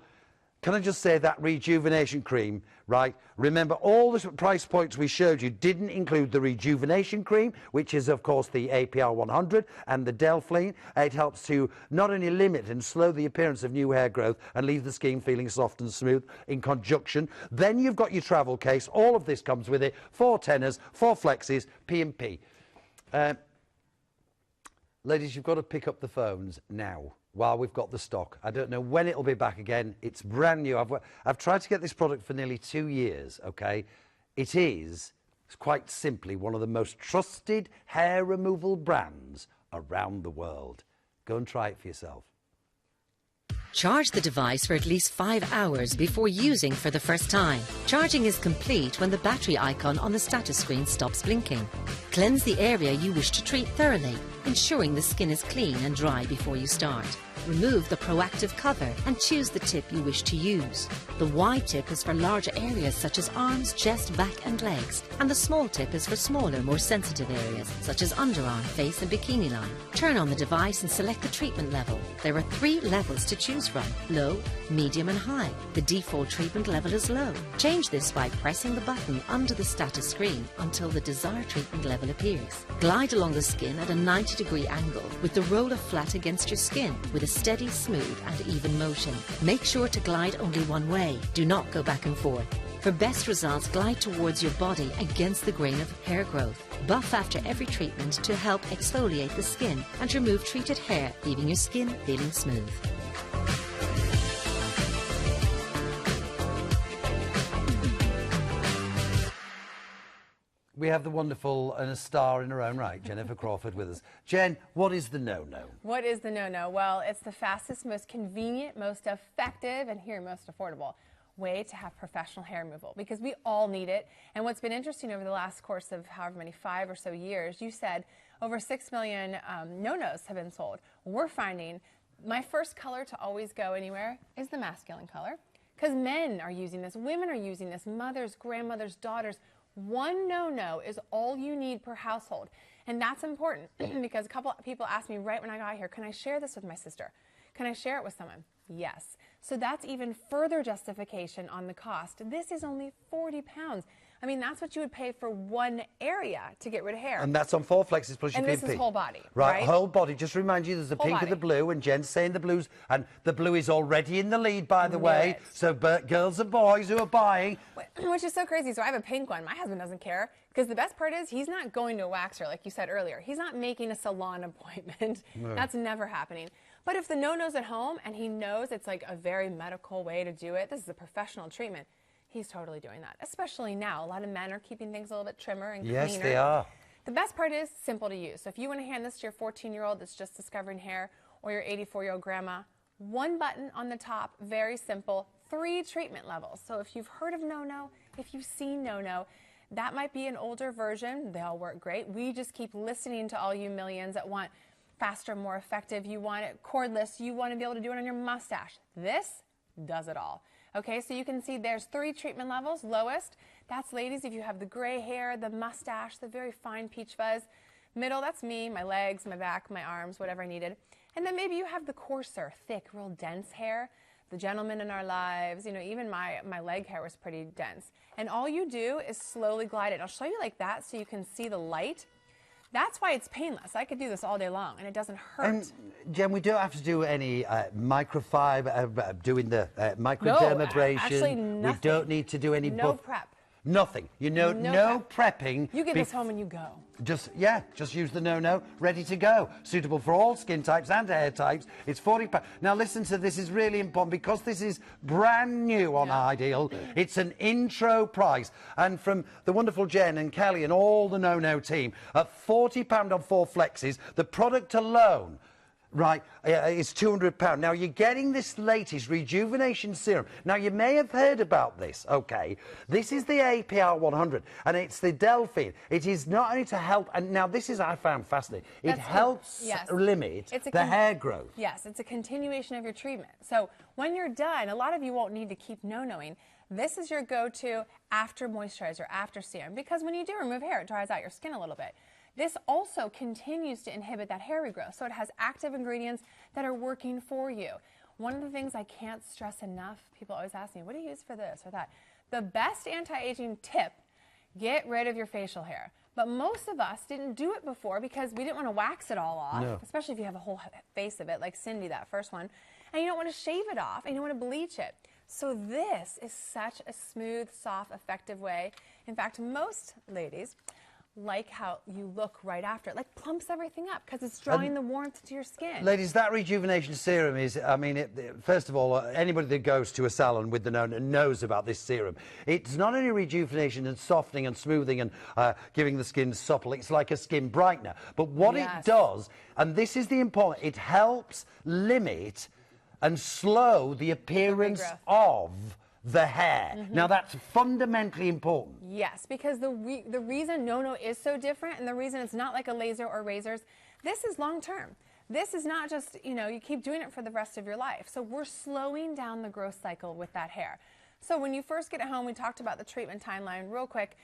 Can I just say that rejuvenation cream, right? Remember, all the price points we showed you didn't include the rejuvenation cream, which is, of course, the APR 100 and the Delphine. It helps to not only limit and slow the appearance of new hair growth and leave the skin feeling soft and smooth in conjunction. Then you've got your travel case. All of this comes with it. 4 tenors, 4 flexes, P&P. Ladies, you've got to pick up the phones now, while we've got the stock. I don't know when it'll be back again. It's brand new. I've tried to get this product for nearly 2 years, okay? It is, quite simply, one of the most trusted hair removal brands around the world. Go and try it for yourself. Charge the device for at least 5 hours before using for the first time. Charging is complete when the battery icon on the status screen stops blinking. Cleanse the area you wish to treat thoroughly, ensuring the skin is clean and dry before you start. Remove the proactive cover and choose the tip you wish to use. The wide tip is for larger areas such as arms, chest, back and legs, and the small tip is for smaller, more sensitive areas such as underarm, face and bikini line. Turn on the device and select the treatment level. There are 3 levels to choose from: low, medium and high. The default treatment level is low. Change this by pressing the button under the status screen until the desired treatment level appears. Glide along the skin at a 90-degree angle with the roller flat against your skin with a steady, smooth and even motion. Make sure to glide only one way. Do not go back and forth. For best results, glide towards your body against the grain of hair growth. Buff after every treatment to help exfoliate the skin and remove treated hair, leaving your skin feeling smooth. We have the wonderful and a star in her own right, Jennifer Crawford, with us. Jen, what is the NoNo? What is the NoNo? Well, it's the fastest, most convenient, most effective, and here, most affordable way to have professional hair removal, because we all need it. And what's been interesting over the last course of however many 5 or so years, you said over 6 million NoNos have been sold. We're finding my first color to always go anywhere is the masculine color, because men are using this, women are using this, mothers, grandmothers, daughters. 1 NoNo is all you need per household. And that's important because a couple people asked me right when I got here, can I share this with my sister? Can I share it with someone? Yes. So that's even further justification on the cost. This is only £40. I mean, that's what you would pay for 1 area to get rid of hair. And that's on 4 flexes plus your P&P. And this is whole body, right? right? Whole body. Just remind you, there's the pink and the blue, and Jen's saying the blues, and the blue is already in the lead, by the way. So girls and boys who are buying. Which is so crazy. So I have a pink one. My husband doesn't care, because the best part is he's not going to a waxer, like you said earlier. He's not making a salon appointment. No. That's never happening. But if the NoNo's at home and he knows it's like a very medical way to do it, this is a professional treatment, he's totally doing that, especially now. A lot of men are keeping things a little bit trimmer and cleaner. Yes, they are. The best part is simple to use. So if you want to hand this to your 14-year-old that's just discovering hair, or your 84-year-old grandma, 1 button on the top, very simple, 3 treatment levels. So if you've heard of NoNo, if you've seen NoNo, that might be an older version. They all work great. We just keep listening to all you millions that want faster, more effective. You want it cordless. You want to be able to do it on your mustache. This does it all. Okay, so you can see there's 3 treatment levels. Lowest, that's ladies if you have the gray hair, the mustache, the very fine peach fuzz. Middle, that's me, my legs, my back, my arms, whatever I needed. And then maybe you have the coarser, thick, real dense hair. The gentlemen in our lives, you know, even my leg hair was pretty dense. And all you do is slowly glide it. I'll show you like that so you can see the light. That's why it's painless. I could do this all day long and it doesn't hurt. And Jen, we don't have to do any microfiber, doing the microdermabrasion. Actually nothing. We don't need to do any No prep. Nothing. You know, no prepping. You get this home and you go. Just use the NoNo, ready to go. Suitable for all skin types and hair types. It's £40. Now listen to this, is really important because this is brand new on Ideal. It's an intro price. And from the wonderful Jen and Kelly and all the NoNo team, at £40 on 4 flexes, the product alone, right, it's £200. Now, you're getting this latest rejuvenation serum. Now, you may have heard about this, okay? This is the APR 100, and it's the Delphine. It is not only to help, and now this is, I found fascinating, it helps limit the hair growth. Yes, it's a continuation of your treatment. So when you're done, a lot of you won't need to keep no-noing. This is your go-to after moisturizer, after serum, because when you do remove hair, it dries out your skin a little bit. This also continues to inhibit that hair regrowth, so it has active ingredients that are working for you. One of the things I can't stress enough, people always ask me, what do you use for this or that? The best anti-aging tip, get rid of your facial hair. But most of us didn't do it before because we didn't want to wax it all off, especially if you have a whole face of it, like Cindy, that first one, and you don't want to shave it off, and you don't want to bleach it. So this is such a smooth, soft, effective way. In fact, most ladies like how you look right after. It like plumps everything up because it's drawing the warmth to your skin. Ladies, that rejuvenation serum is, I mean, first of all, anybody that goes to a salon with the NoNo knows about this serum. It's not only rejuvenation and softening and smoothing and giving the skin supple, it's like a skin brightener. But what it does, and this is the important, it helps limit and slow the appearance of the hair. Now that's fundamentally important. Yes, because the reason NoNo is so different and the reason it's not like a laser or razors, this is long term. This is not just, you know, you keep doing it for the rest of your life. So we're slowing down the growth cycle with that hair. So when you first get it home, we talked about the treatment timeline real quick.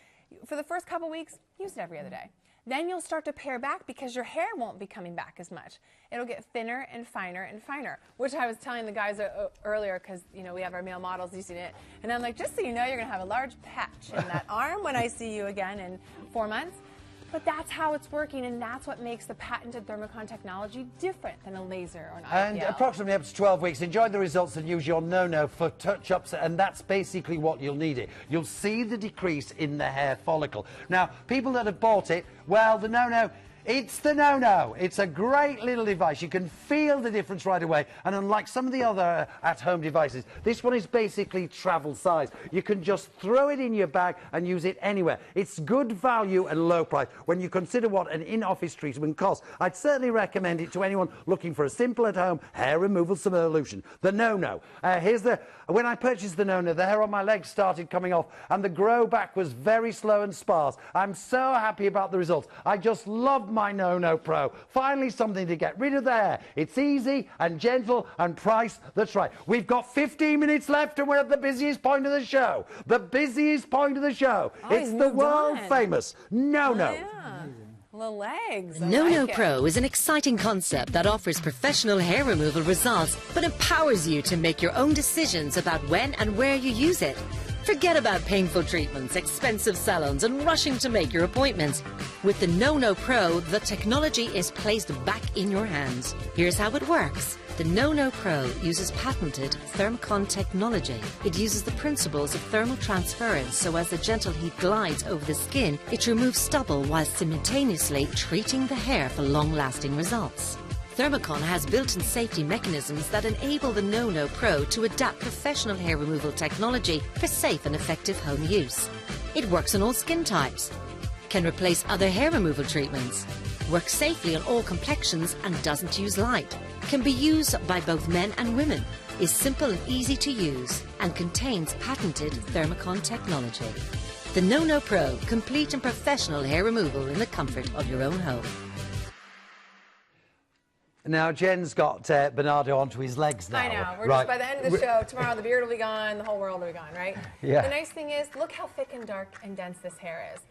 For the first couple weeks, use it every other day. Then you'll start to pare back because your hair won't be coming back as much. It'll get thinner and finer and finer, which I was telling the guys earlier because, you know, we have our male models using it. And I'm like, just so you know, you're going to have a large patch in that arm when I see you again in 4 months. But that's how it's working, and that's what makes the patented Thermocon technology different than a laser or an IPL. And approximately up to 12 weeks. Enjoy the results and use your NoNo for touch-ups, and that's basically what you'll need it. You'll see the decrease in the hair follicle. Now, people that have bought it, well, the NoNo, it's the NoNo. It's a great little device. You can feel the difference right away. And unlike some of the other at-home devices, this one is basically travel size. You can just throw it in your bag and use it anywhere. It's good value and low price. When you consider what an in-office treatment costs, I'd certainly recommend it to anyone looking for a simple at-home hair removal solution. The NoNo. When I purchased the NoNo, the hair on my legs started coming off and the grow back was very slow and sparse. I'm so happy about the results. I just love my NoNo Pro. Finally something to get rid of the hair. It's easy and gentle and priced that's right. We've got 15 minutes left and we're at the busiest point of the show. The busiest point of the show. It's the world famous NoNo. The legs. NoNo Pro is an exciting concept that offers professional hair removal results but empowers you to make your own decisions about when and where you use it. Forget about painful treatments, expensive salons, and rushing to make your appointments. With the NoNo Pro, the technology is placed back in your hands. Here's how it works. The NoNo Pro uses patented Thermocon technology. It uses the principles of thermal transference, so as the gentle heat glides over the skin, it removes stubble while simultaneously treating the hair for long-lasting results. Thermocon has built-in safety mechanisms that enable the NoNo Pro to adapt professional hair removal technology for safe and effective home use. It works on all skin types, can replace other hair removal treatments, works safely on all complexions and doesn't use light, can be used by both men and women, is simple and easy to use, and contains patented Thermocon technology. The NoNo Pro, complete and professional hair removal in the comfort of your own home. Now, Jen's got Bernardo onto his legs now. I know. We're just by the end of the show, tomorrow the beard will be gone, the whole world will be gone, right? Yeah. The nice thing is, look how thick and dark and dense this hair is.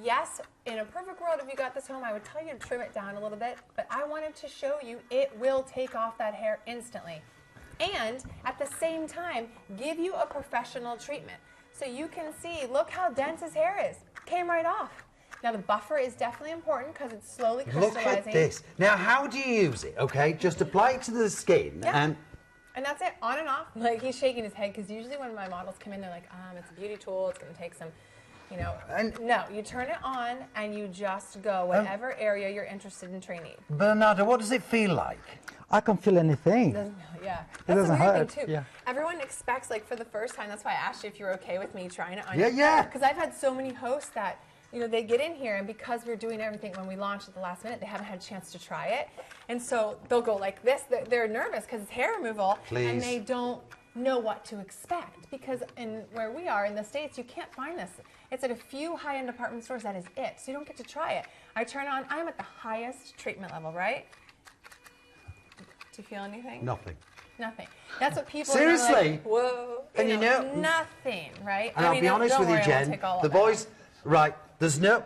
Yes, in a perfect world, if you got this home, I would tell you to trim it down a little bit, but I wanted to show you it will take off that hair instantly. And at the same time, give you a professional treatment. So you can see, look how dense his hair is. Came right off. Now the buffer is definitely important because it's slowly crystallizing. Look at this. Now, how do you use it? Okay, just apply it to the skin and that's it, on and off. Like, he's shaking his head because usually when my models come in, they're like, it's a beauty tool, it's going to take some, you know. No, you turn it on and you just go whatever area you're interested in training. Bernardo, what does it feel like? I can't feel anything. Yeah, It that's doesn't a weird hurt. thing too. Yeah. Everyone expects, like, for the first time, that's why I asked you if you're okay with me trying it on Yeah, you. yeah. Because I've had so many hosts that, you know, they get in here and because we're doing everything when we launch at the last minute, they haven't had a chance to try it. And so they'll go like this. They're nervous because it's hair removal. Please. And they don't know what to expect because in where we are in the States, you can't find this. It's at a few high-end department stores. That is it. So you don't get to try it. I turn on. I'm at the highest treatment level, right? Do you feel anything? Nothing. Nothing. That's what people Seriously? are like, whoa. And you know- nothing, right? And I'll be honest don't with you, worry, I won't Jen, take all the of it. boys, right, there's no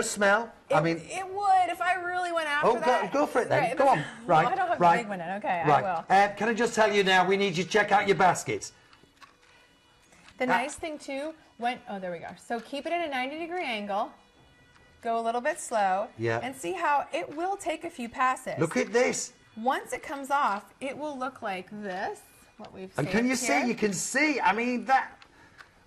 smell. I mean, it would if I really went after that. go for it then. Right, Go on. Well, Right. I don't have right. a big one in. Okay, right. I will. Can I just tell you now, we need you to check out your baskets. The nice thing too, there we go. So keep it at a 90-degree angle. Go a little bit slow. Yeah. And see how it will take a few passes. Look at this. Once it comes off, it will look like this. What we've And can you saved here. see? You can see. I mean, that.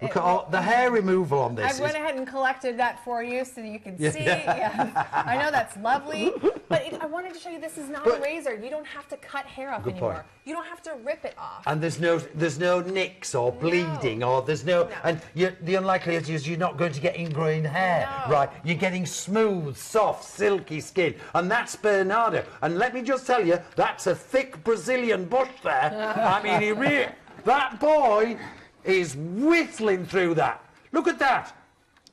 Look at all the hair removal on this. I went ahead and collected that for you so you can Yeah. see. Yeah. I know that's lovely, but I wanted to show you this is not a But- razor. You don't have to cut hair off Good anymore. point. You don't have to rip it off. And there's no nicks or bleeding or there's no. And the unlikelihood is you're not going to get ingrained hair, No. right? You're getting smooth, soft, silky skin, and that's Bernardo. And let me just tell you, that's a thick Brazilian bush there. I mean, that boy is whistling through that. Look at that.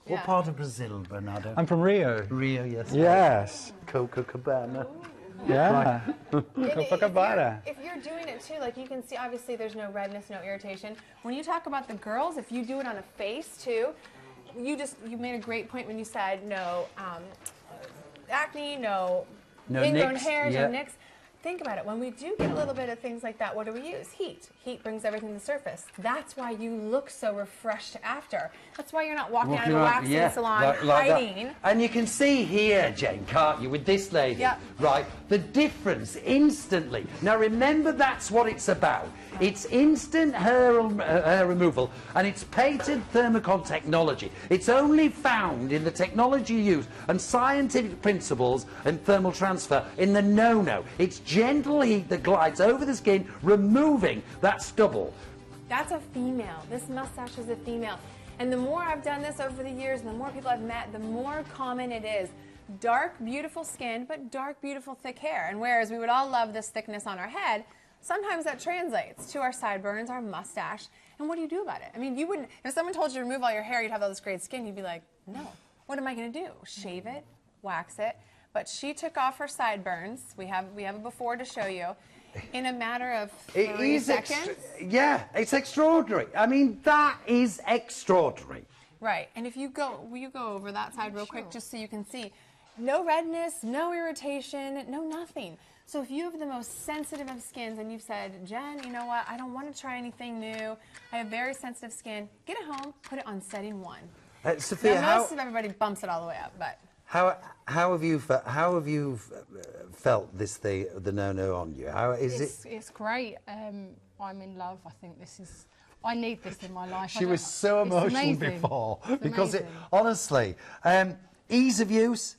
Yeah. What part of Brazil, Bernardo? I'm from Rio. Rio, yes. Yes. Copacabana. Yeah. And Copacabana. if you're doing it too, like you can see, obviously there's no redness, no irritation. When you talk about the girls, if you do it on a face too, you made a great point when you said no acne, no ingrown nicks, hairs, yeah. no nicks. Think about it. When we do get a little bit of things like that, what do we use? Heat. Heat brings everything to the surface. That's why you look so refreshed after. That's why you're not walking out of a waxing salon like hiding. that. And you can see here, Jane, can't you, with this lady, Yep. right, the difference instantly. Now remember, that's what it's about. It's instant hair removal, and it's patented thermocon technology. It's only found in the technology used and scientific principles and thermal transfer in the NoNo. It's gentle heat that glides over the skin, removing that stubble. That's a female. This mustache is a female. And the more I've done this over the years, and the more people I've met, the more common it is. Dark, beautiful skin, but dark, beautiful, thick hair. And whereas we would all love this thickness on our head, sometimes that translates to our sideburns, our mustache. And what do you do about it? I mean, you wouldn't, if someone told you to remove all your hair, you'd have all this great skin, you'd be like, no. What am I going to do? Shave it, wax it. But she took off her sideburns. We have a before to show you. In a matter of 3 seconds. Yeah, it's extraordinary. I mean, that is extraordinary. Right, and if you go, will you go over that side real quick just so you can see? No redness, no irritation, no nothing. So if you have the most sensitive of skins and you've said, Jen, you know what, I don't want to try anything new, I have very sensitive skin, get it home, put it on setting 1. Sophia, now, most of everybody bumps it all the way up, but. How have you felt this the NoNo on you? How is it? It's great. I'm in love. I think I need this in my life. She was so It's emotional amazing. before It's because amazing. honestly, ease of use.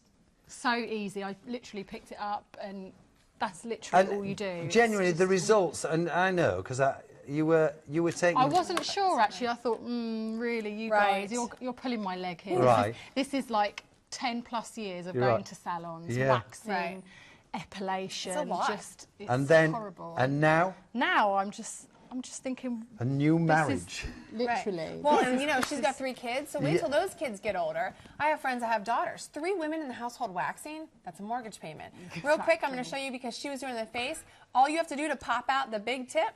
So easy. I literally picked it up, and that's literally all you do. It's Genuinely, just- the results, and I know because you were taking. I wasn't sure actually. I thought, really, you Right. guys, you're pulling my leg here. Right. This is like 10+ years of You're going right. to salons, Yeah. waxing, Right. epilation. It's a lot. It's and then horrible. and now now I'm just thinking. a new this marriage. is literally. Well, and you know, she's got 3 kids, so wait Yeah. till those kids get older. I have friends that have daughters. 3 women in the household waxing, that's a mortgage payment. Real quick, I'm going to show you because she was doing the face. All you have to do to pop out the big tip,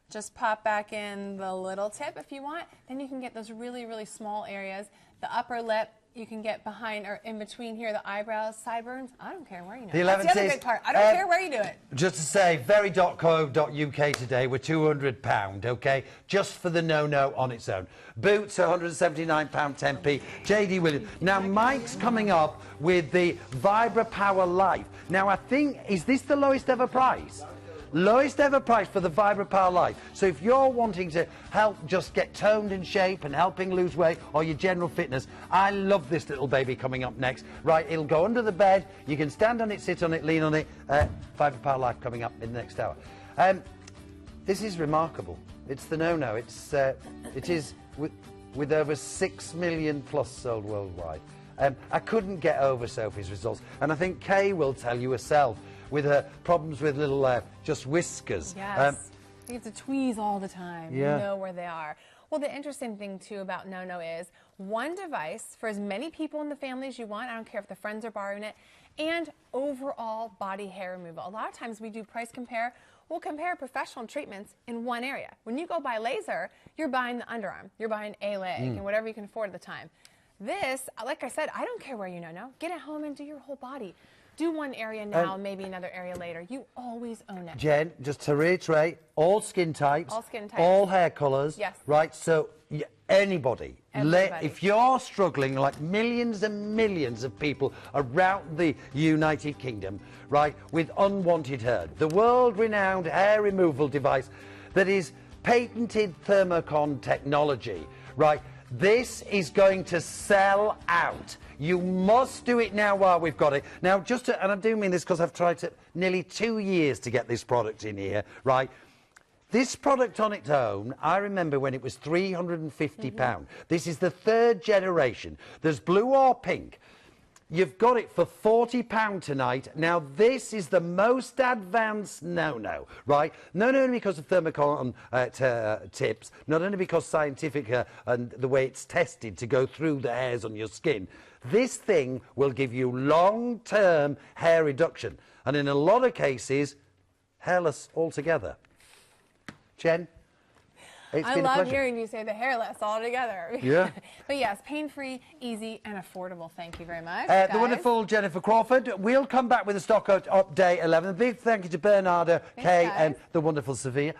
just pop back in the little tip if you want. Then you can get those really, really small areas. The upper lip, You can get behind or in between here, the eyebrows, sideburns. I don't care where you do The it. That's the 11 other says, good part. I don't care where you do it. Just to say, very.co.uk today, we're £200, okay? Just for the NoNo on its own. Boots, £179, 10p. JD Williams. Now, Mike's coming up with the Vibra Power Life. Now, I think, is this the lowest ever price? Lowest ever price for the Vibra Power Life. So if you're wanting to help just get toned in shape and helping lose weight or your general fitness, I love this little baby coming up next. Right, it'll go under the bed. You can stand on it, sit on it, lean on it. Vibra Power Life coming up in the next hour. This is remarkable. It's the NoNo. It is with over 6 million plus sold worldwide. I couldn't get over Sophie's results, and I think Kay will tell you herself with her problems with little just whiskers. Yes. You have to tweeze all the time. Yeah. You know where they are. Well, the interesting thing, too, about NoNo is one device for as many people in the family as you want. I don't care if the friends are borrowing it. And overall body hair removal. A lot of times we do price compare. We'll compare professional treatments in one area. When you go buy laser, you're buying the underarm. You're buying a leg and whatever you can afford at the time. This, like I said, I don't care where you NoNo. Get it home and do your whole body. Do one area now, maybe another area later. You always own it. Jen, just to reiterate, all skin types, all skin types, all hair colours. Yes. Right, so anybody. Everybody. If you're struggling, like millions and millions of people around the United Kingdom, right, with unwanted hair, the world-renowned hair removal device that is patented thermocon technology, right, this is going to sell out. You must do it now while we've got it. Now, and I do mean this because I've tried nearly 2 years to get this product in here, right? This product on its own, I remember when it was £350. This is the third generation. There's blue or pink. You've got it for £40 tonight. Now, this is the most advanced NoNo, right? Not only because of thermocon tips, not only because scientific and the way it's tested to go through the hairs on your skin. This thing will give you long-term hair reduction. And in a lot of cases, hairless altogether. Jen? It's I been a love pleasure. hearing you say the hairless all together. Yeah. But yes, pain-free, easy, and affordable. Thank you very much, The wonderful Jennifer Crawford. We'll come back with a stock update 11. A big thank you to Bernardo, Kay, guys. and the wonderful Sophia.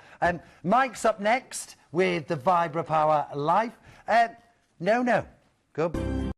Mike's up next with the Vibra Power Life. NoNo. Good.